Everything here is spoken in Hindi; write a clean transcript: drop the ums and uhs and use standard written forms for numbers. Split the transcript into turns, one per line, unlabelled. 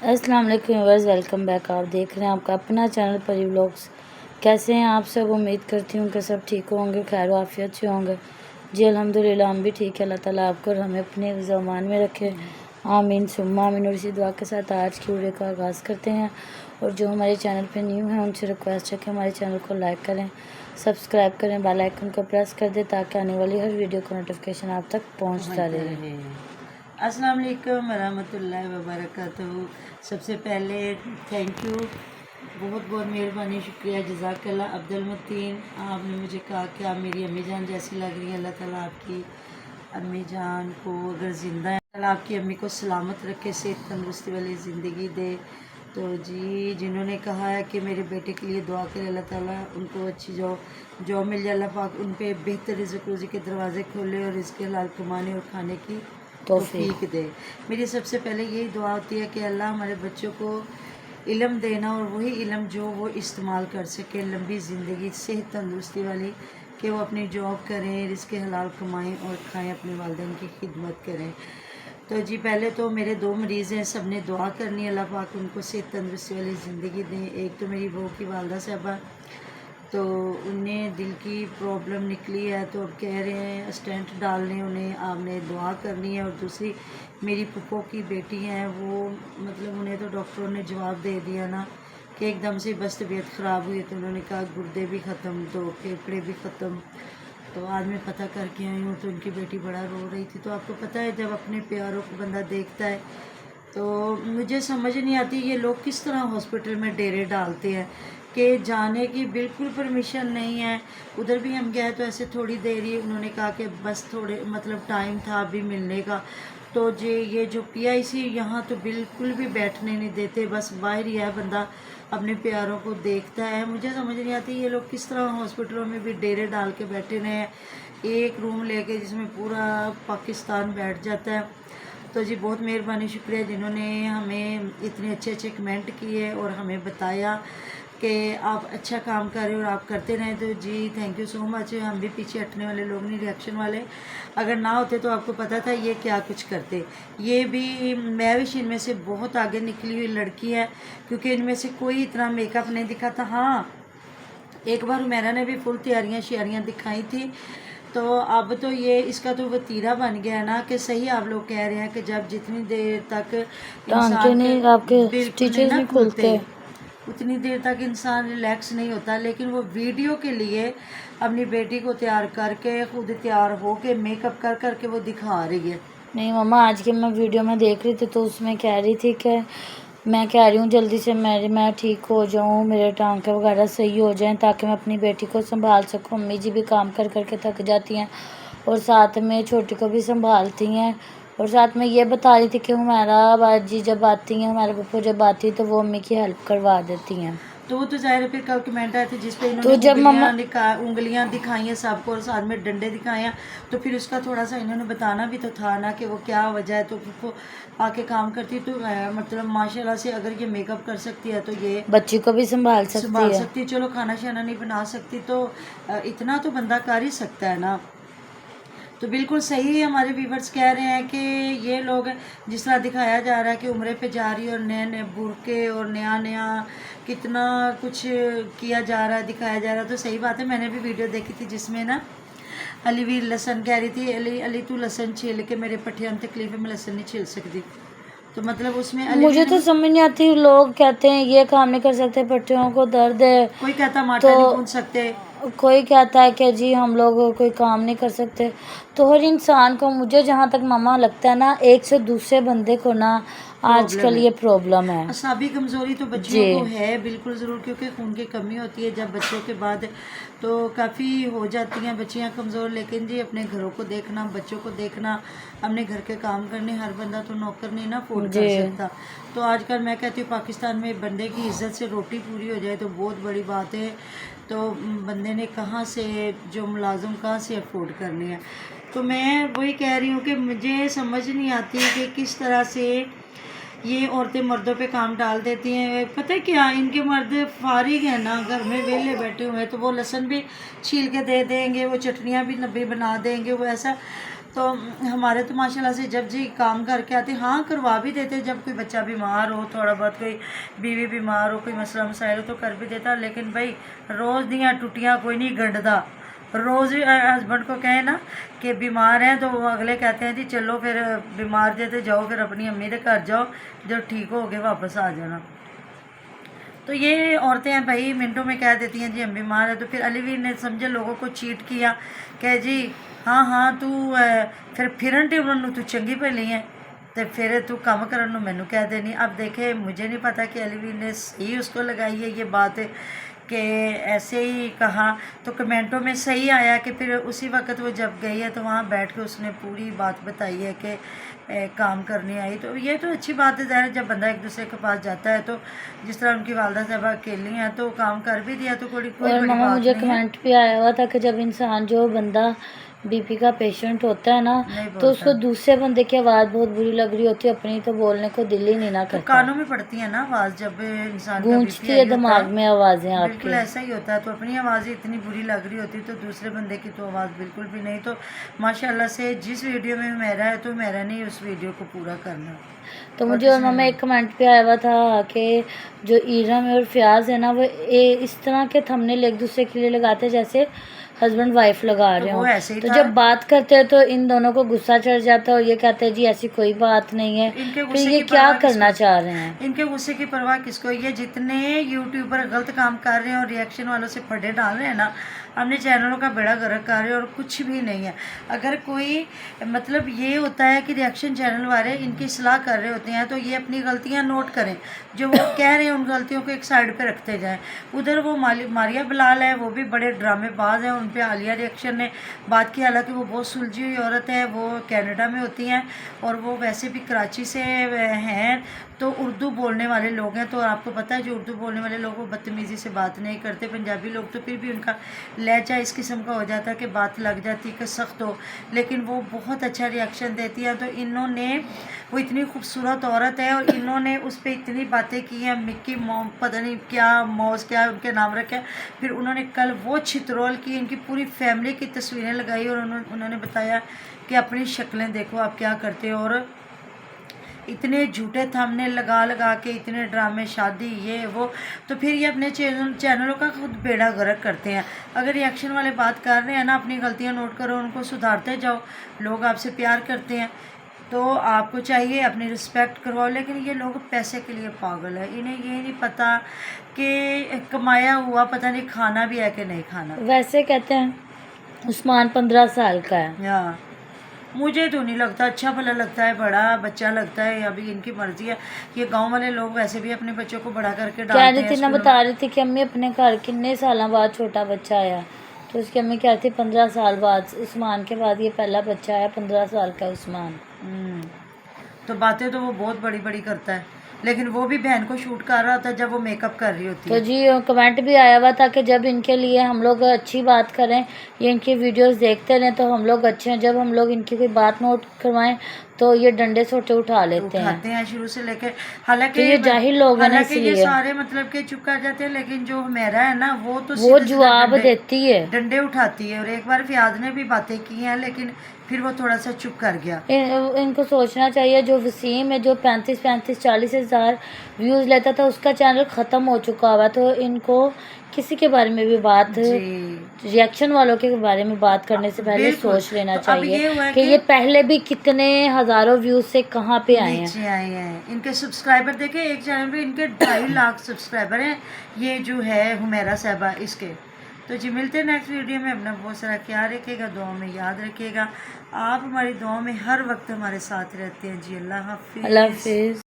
अस्सलाम वालेकुम व्यूअर्स, वेलकम बैक। आप देख रहे हैं आपका अपना चैनल परी व्लॉग्स। कैसे हैं आप सब? उम्मीद करती हूँ कि सब ठीक होंगे, खैर आफियत से होंगे। जी अल्हम्दुलिल्लाह, हम भी ठीक है। अल्लाह ताला आपको और हमें अपने ज़मान में रखे, आमीन सुम्मा आमीन। और इसी दुआ के साथ आज की वीडियो का आगाज़ करते हैं। और जो हमारे चैनल पर न्यू हैं उनसे रिक्वेस्ट है कि हमारे चैनल को लाइक करें, सब्सक्राइब करें, बेल आइकन को प्रेस कर दें ताकि आने वाली हर वीडियो का नोटिफिकेशन आप तक पहुँचता रहे।
अस्सलाम वालेकुम वरहमतुल्लाहि वबरकातुहू। सबसे पहले थैंक यू, बहुत बहुत मेहरबानी, शुक्रिया, जज़ाकल्लाह अब्दुल मतीन। आपने मुझे कहा कि आप मेरी अम्मी जान जैसी लग रही हैं। अल्लाह ताला आपकी अम्मी जान को अगर ज़िंदा है, अल्लाह आपकी अम्मी को सलामत रखे, सेहत तंदुरुस्ती वाली ज़िंदगी दे। तो जी, जिन्होंने कहा है कि मेरे बेटे के लिए दुआ करें, अल्लाह ताला उनको अच्छी जॉब मिल जाए, अल्लाह पाक उन पर बेहतर रिज़्क़ रोज़ी के दरवाज़े खोले और इसके हलाल कमाने और खाने की तौफीक दे। मेरी सबसे पहले यही दुआ होती है कि अल्लाह हमारे बच्चों को इल्म देना और वही इल्म जो वो इस्तेमाल कर सके, लंबी ज़िंदगी, सेहत तंदुरुस्ती वाली, कि वो अपनी जॉब करें, रिज़्क़ हलाल कमाएं और खाएं, अपने वालिदैन की खिदमत करें। तो जी, पहले तो मेरे 2 मरीज़ हैं, सब ने दुआ करनी है अल्लाह पाक उनको सेहत तंदुरुस्ती वाली ज़िंदगी दें। एक तो मेरी बहू की वालदा साहबा, तो उन्हें दिल की प्रॉब्लम निकली है, तो अब कह रहे हैं स्टेंट डालने, उन्हें आपने दुआ करनी है। और दूसरी मेरी फूफो की बेटी हैं, वो मतलब उन्हें तो डॉक्टरों ने जवाब दे दिया ना कि एकदम से बस तबीयत ख़राब हुई, तो उन्होंने कहा गुर्दे भी ख़त्म, तो फेफड़े भी ख़त्म। तो आज मैं पता करके आई हूँ, तो उनकी बेटी बड़ा रो रही थी। तो आपको पता है, जब अपने प्यारों को बंदा देखता है तो मुझे समझ नहीं आती ये लोग किस तरह हॉस्पिटल में डेरे डालते हैं कि जाने की बिल्कुल परमिशन नहीं है। उधर भी हम गए तो ऐसे थोड़ी देर ही उन्होंने कहा कि बस थोड़े मतलब टाइम था अभी मिलने का। तो जी, ये जो PIC यहाँ तो बिल्कुल भी बैठने नहीं देते, बस बाहर ही है, बंदा अपने प्यारों को देखता है। मुझे समझ नहीं आती ये लोग किस तरह हॉस्पिटलों में भी डेरे डाल के बैठे रहे हैं, एक रूम लेके जिसमें पूरा पाकिस्तान बैठ जाता है। तो जी, बहुत मेहरबानी, शुक्रिया जिन्होंने हमें इतने अच्छे अच्छे कमेंट किए और हमें बताया कि आप अच्छा काम कर रहे हो और आप करते रहें। तो जी, थैंक यू सो मच। हम भी पीछे हटने वाले लोग नहीं, रिएक्शन वाले। अगर ना होते तो आपको पता था ये क्या कुछ करते। ये भी मैविश इनमें से बहुत आगे निकली हुई लड़की है, क्योंकि इनमें से कोई इतना मेकअप नहीं दिखा था। हाँ, एक बार उमेरा ने भी फुल तैयारियाँ श्यारियाँ दिखाई थी। तो अब तो ये इसका तो वतीरा बन गया है ना, कि सही आप लोग कह रहे हैं कि जब जितनी देर तक
टांके
इंसान के
नहीं, आपके
बिल्कुल नहीं
स्टिचेस
ना
नहीं
खुलते,
खुलते।
उतनी देर तक इंसान रिलैक्स नहीं होता। लेकिन वो वीडियो के लिए अपनी बेटी को तैयार करके, खुद तैयार हो के, मेकअप कर करके वो दिखा रही है।
नहीं मम्मा, आज की मैं वीडियो में देख रही थी तो उसमें कह रही थी कि मैं कह रही हूँ जल्दी से मैं ठीक हो जाऊँ, मेरे टांके वगैरह सही हो जाएं ताकि मैं अपनी बेटी को संभाल सकूँ। अम्मी जी भी काम कर करके थक जाती हैं और साथ में छोटी को भी संभालती हैं। और साथ में ये बता रही थी कि हमारा बाजी जब आती हैं, हमारे पप्पू जब आती है तो वो अम्मी की हेल्प करवा देती हैं।
तो वो तो ज़ाहिर है, फिर कल कमेंट आए थे जिसपे
तो जब मम्मा
इन्होंने उंगलियां दिखाई हैं सबको और साथ में डंडे दिखाए हैं, तो फिर उसका थोड़ा सा इन्होंने बताना भी तो था ना कि वो क्या वजह है। तो वो आके काम करती तो मतलब माशाल्लाह से अगर ये मेकअप कर सकती है तो ये
बच्ची को भी संभाल सकती
संभाल
है।
सकती है। चलो खाना शाना नहीं बना सकती तो इतना तो बंदा कर ही सकता है ना। तो बिल्कुल सही हमारे व्यूवर्स कह रहे हैं कि ये लोग जिस तरह दिखाया जा रहा है कि उम्रे पे जा रही है और नए नए बुरके और नया नया कितना कुछ किया जा रहा है, दिखाया जा रहा है। तो सही बात है, मैंने भी वीडियो देखी थी जिसमें ना अली भी लसन कह रही थी, अली अली तू लसन छील के, मेरे पट्टियां तकलीफ है, मैं लसन नहीं छील सकती। तो मतलब उसमें
मुझे तो समझ नहीं आती, लोग कहते हैं ये काम नहीं कर सकते, पट्टियों को दर्द है,
कोई कहता माटा
तो
नहीं गूंथ सकते,
कोई कहता है कि जी हम लोग कोई काम नहीं कर सकते। तो हर इंसान को, मुझे जहाँ तक मामा लगता है ना, एक से दूसरे बंदे को ना आजकल ये प्रॉब्लम है।
असाबी कमज़ोरी तो बच्चियों को है बिल्कुल ज़रूर, क्योंकि खून की कमी होती है जब बच्चों के बाद, तो काफ़ी हो जाती हैं बच्चियां कमज़ोर। लेकिन जी, अपने घरों को देखना, बच्चों को देखना, अपने घर के काम करने, हर बंदा तो नौकर नहीं ना अफोर्ड कर सकता। तो आजकल मैं कहती हूँ पाकिस्तान में बंदे की इज्जत से रोटी पूरी हो जाए तो बहुत बड़ी बात है। तो बंदे ने कहाँ से, जो मुलाजिम कहाँ से अफोर्ड करने हैं। तो मैं वही कह रही हूँ कि मुझे समझ नहीं आती कि किस तरह से ये औरतें मर्दों पे काम डाल देती हैं। पता है क्या, इनके मर्द फारिग हैं ना, घर में वेले बैठे हुए हैं, तो वो लहसुन भी छील के दे देंगे, वो चटनियाँ भी नब्बे बना देंगे, वो ऐसा। तो हमारे तो माशाल्लाह से जब जी काम करके आते, हाँ करवा भी देते, जब कोई बच्चा बीमार हो, थोड़ा बहुत कोई बीवी बीमार हो, कोई मसला मसाइल हो तो कर भी देता, लेकिन भाई रोज़ दियाँ टुटियाँ कोई नहीं गंढदा। रोज़ हस्बैंड को कहे ना कि बीमार हैं तो वो अगले कहते हैं जी चलो फिर बीमार देते जाओ, फिर अपनी अम्मी के घर जाओ, जब ठीक हो गए वापस आ जाना। तो ये औरतें हैं भाई, मिनटों में कह देती हैं जी हम बीमार है। तो फिर अलीवीर ने समझे लोगों को चीट किया, कह जी हाँ हाँ तू फिर फिरन टी उन्होंने तू चंगी भली है तो फिर तू काम करन मैनू कह देनी। अब देखे मुझे नहीं पता कि अलीवीर ने सही उसको लगाई है ये बात कि ऐसे ही कहा, तो कमेंटों में सही आया कि फिर उसी वक्त वो जब गई है तो वहाँ बैठ के उसने पूरी बात बताई है कि काम करने आई। तो ये तो अच्छी बात है, ज़ाहिर जब बंदा एक दूसरे के पास जाता है तो जिस तरह उनकी वालदा साहब अकेली हैं तो काम कर भी दिया तो कोई
और
बड़ी
मामा
बात
मुझे
नहीं है।
कमेंट भी आया हुआ था कि जब इंसान जो बंदा बीपी का पेशेंट होता है ना,
नहीं
तो
बोलता,
उसको दूसरे बंदे की आवाज़ बहुत बुरी लग रही होती है, अपनी तो बोलने को दिल ही नहीं ना
तो
करता,
कानों में पड़ती है ना आवाज़, जब इंसान का बीपी
गूंजती है
हाई होता
दिमाग
है
में आवाज़ें
बिल्कुल
आपके।
ऐसा ही होता है। तो अपनी आवाज़ ही इतनी बुरी लग रही होती तो दूसरे बंदे की तो आवाज़ बिल्कुल भी नहीं। तो माशाल्लाह से जिस वीडियो में मेरा है तो मेरा नहीं उस वीडियो को पूरा करना।
तो
और
मुझे और
किसी ने
मामा
नहीं।
एक कमेंट पे आया हुआ था कि जो ईरम और फयाज है ना, वो इस तरह के थंबनेल एक दूसरे के लिए लगाते हैं जैसे हस्बैंड वाइफ लगा
तो
रहे
वो
हो।
ऐसे ही
तो
था,
जब बात करते हैं तो इन दोनों को गुस्सा चढ़ जाता है और ये कहते हैं जी ऐसी कोई बात नहीं है।
इनके
फिर
गुस्से
ये
की
क्या
परवाह
करना
किसको,
चाह रहे हैं?
इनके गुस्से की परवाह किसको। ये जितने यूट्यूबर गलत काम कर रहे हैं और रिएक्शन वालों से फटे डाल रहे हैं ना, अपने चैनलों का बेड़ा गर्क कर रहे हैं और कुछ भी नहीं है। अगर कोई मतलब ये होता है कि रिएक्शन चैनल वाले इनकी सलाह कर रहे होते हैं तो ये अपनी गलतियां नोट करें, जो वो कह रहे हैं उन गलतियों को एक साइड पे रखते जाएं। उधर वो मारिया बिलाल है, वो भी बड़े ड्रामेबाज हैं, उन पे आलिया रिएक्शन ने बात की, हालांकि वो बहुत सुलझी हुई औरत है, वो कनाडा में होती हैं और वो वैसे भी कराची से हैं, तो उर्दू बोलने वाले लोग हैं। तो आपको पता है जो उर्दू बोलने वाले लोग वो बदतमीज़ी से बात नहीं करते, पंजाबी लोग तो फिर भी उनका लहजा इस किस्म का हो जाता है कि बात लग जाती है कि सख्त हो, लेकिन वो बहुत अच्छा रिएक्शन देती है। तो इन्होंने, वो इतनी खूबसूरत औरत है और इन्होंने उस पर इतनी बातें की हैं, मिक्की मॉम पता नहीं क्या मौज क्या उनके नाम रखे। फिर उन्होंने कल वो छितरोल की, इनकी पूरी फैमिली की तस्वीरें लगाई और उन्होंने बताया कि अपनी शक्लें देखो आप क्या करते हो, और इतने झूठे थंबनेल लगा लगा के इतने ड्रामे शादी ये वो। तो फिर ये अपने चैनलों का खुद बेड़ा गर्क करते हैं। अगर रिएक्शन वाले बात कर रहे हैं ना, अपनी गलतियां नोट करो, उनको सुधारते जाओ, लोग आपसे प्यार करते हैं तो आपको चाहिए अपनी रिस्पेक्ट करवाओ। लेकिन ये लोग पैसे के लिए पागल है, इन्हें ये नहीं पता कि कमाया हुआ पता नहीं खाना भी है कि नहीं खाना।
वैसे कहते हैं उस्मान 15 साल का है।
हाँ, मुझे तो नहीं लगता, अच्छा भला लगता है, बड़ा बच्चा लगता है, अभी इनकी मर्जी है। ये गांव वाले लोग वैसे भी अपने बच्चों को बड़ा करके
कह
डालते
रही
हैं
थी ना,
स्कूलों
बता रही थी कि अम्मी अपने घर कितने साल बाद छोटा बच्चा आया, तो उसकी अम्मी कह रही थी 15 साल बाद, उस्मान के बाद ये पहला बच्चा आया, 15 साल का उस्मान।
तो बातें तो वो बहुत बड़ी बड़ी करता है, लेकिन वो भी बहन को शूट कर रहा होता है जब वो मेकअप कर रही होती
तो
है।
जी कमेंट भी आया हुआ था कि जब इनके लिए हम लोग अच्छी बात करें, ये इनकी वीडियोस देखते रहें तो हम लोग अच्छे हैं, जब हम लोग इनकी कोई बात नोट करवाएं तो ये डंडे सोटे उठा लेते हैं।
उठाते हैं शुरू से लेके, हालांकि
तो ये जाहिल लोग हैं ना,
हालांकि ये
इसलिए
सारे मतलब के चुप कर जाते हैं, लेकिन जो मेरा है ना वो तो
वो
सीधे सीधे
जवाब देती है।
डंडे उठाती है। और एक बार फयाज ने भी बातें की हैं, लेकिन फिर वो थोड़ा सा चुप कर गया।
इनको सोचना चाहिए, जो वसीम है जो 35-40 हज़ार व्यूज़ लेता था उसका चैनल ख़त्म हो चुका हुआ, तो इनको किसी के बारे में भी बात, रिएक्शन वालों के बारे में बात करने से पहले सोच लेना
तो अब ये
चाहिए
हुआ
कि ये पहले भी कितने हज़ारों व्यूज़ से कहाँ पे आए हैं।
नीचे आए हैं। इनके सब्सक्राइबर देखे, एक चैनल पे इनके 2.5 लाख सब्सक्राइबर हैं, ये जो है हुमैरा साहबा इसके। तो जी मिलते हैं नेक्स्ट वीडियो में। अपना बहुत सारा ख्याल रखिएगा, दुआ में याद रखिएगा। आप हमारी दुआ में हर वक्त हमारे साथ रहते हैं जी। अल्लाह हाफिज़।
अल्लाह हाफिज़।